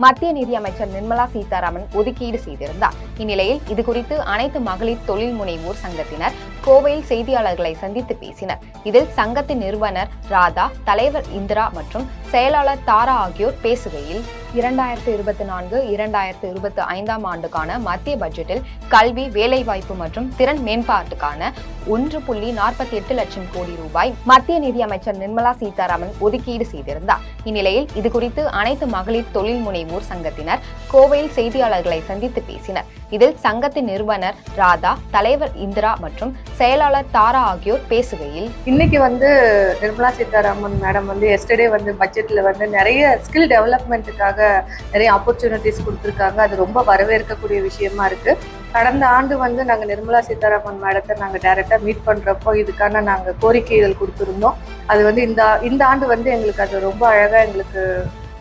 மத்திய நிதியமைச்சர் நிர்மலா சீதாராமன் ஒதுக்கீடு செய்திருந்தார். இந்நிலையில் இதுகுறித்து அனைத்து மகளிர் தொழில் முனைவோர் சங்கத்தினர் கோவையில் செய்தியாளர்களை சந்தித்து பேசினர். இதில் சங்கத்தின் நிறுவனர் ராதா, தலைவர் இந்திரா மற்றும் செயலாளர் தாரா ஆகியோர் பேசுகையில் 2024-2025 ஆண்டுக்கான மத்திய பட்ஜெட்டில் கல்வி, வேலைவாய்ப்பு மற்றும் திறன் மேம்பாட்டுக்கான 1.48 லட்சம் கோடி ரூபாய் மத்திய நிதியமைச்சர் நிர்மலா சீதாராமன் ஒதுக்கீடு செய்திருந்தார். இந்நிலையில் இதுகுறித்து அனைத்து மகளிர் தொழில் முனைவோர் சங்கத்தினர் கோவையில் செய்தியாளர்களை சந்தித்து பேசினர். இதில் சங்கத்தின் நிறுவனர் ராதா, தலைவர் இந்திரா மற்றும் செயலாளர் தாரா ஆகியோர் பேசுகையில், இன்னைக்கு நிர்மலா சீதாராமன் மேடம் எஸ்டர்டே பட்ஜெட்ல நிறைய ஸ்கில் டெவலப்மெண்ட்டுக்காக நிறைய ஆப்பர்ச்சுனிட்டிஸ் கொடுத்துருக்காங்க. அது ரொம்ப வரவேற்கக்கூடிய விஷயமா இருக்கு. கடந்த ஆண்டு நாங்கள் நிர்மலா சீதாராமன் மேடத்தை நாங்கள் டைரக்டாக மீட் பண்ணுறப்போ இதுக்கான நாங்கள் கோரிக்கைகள் கொடுத்துருந்தோம். அது இந்த ஆண்டு எங்களுக்கு அது ரொம்ப அழகாக எங்களுக்கு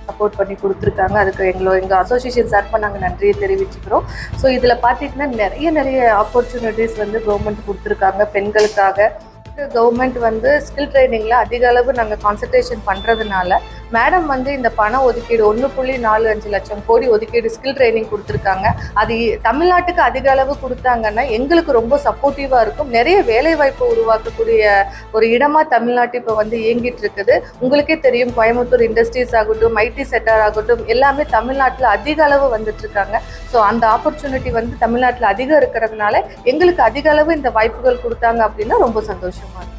சப்போர்ட் பண்ணி கொடுத்துருக்காங்க. அதுக்கு எங்கள் அசோசியேஷன் சார்பாக நாங்கள் நன்றியை தெரிவிச்சுக்கிறோம். ஸோ இதில் பார்த்தீங்கன்னா நிறைய ஆப்பர்ச்சுனிட்டிஸ் கவர்மெண்ட் கொடுத்துருக்காங்க பெண்களுக்காக. கவர்மெண்ட் ஸ்கில் ட்ரைனிங்ல அதிக அளவு நாங்கள் கான்சன்ட்ரேஷன் பண்றதுனால மேடம் இந்த பண ஒதுக்கீடு 1.45 லட்சம் கோடி ஒதுக்கீடு ஸ்கில் ட்ரைனிங் கொடுத்துருக்காங்க. அது தமிழ்நாட்டுக்கு அதிக அளவு கொடுத்தாங்கன்னா எங்களுக்கு ரொம்ப சப்போர்ட்டிவா இருக்கும். நிறைய வேலை வாய்ப்பு உருவாக்கக்கூடிய ஒரு இடமா தமிழ்நாட்டு இப்போ இயங்கிட்டு இருக்குது. உங்களுக்கே தெரியும், கோயம்புத்தூர் இண்டஸ்ட்ரீஸ் ஆகட்டும், ஐடி செக்டார் ஆகட்டும், எல்லாமே தமிழ்நாட்டில் அதிக அளவு வந்துட்டு இருக்காங்க. ஸோ அந்த ஆப்பர்ச்சுனிட்டி தமிழ்நாட்டில் அதிகம் இருக்கிறதுனால எங்களுக்கு அதிக அளவு இந்த வாய்ப்புகள் கொடுத்தாங்க அப்படின்னா ரொம்ப சந்தோஷமா இருக்கு.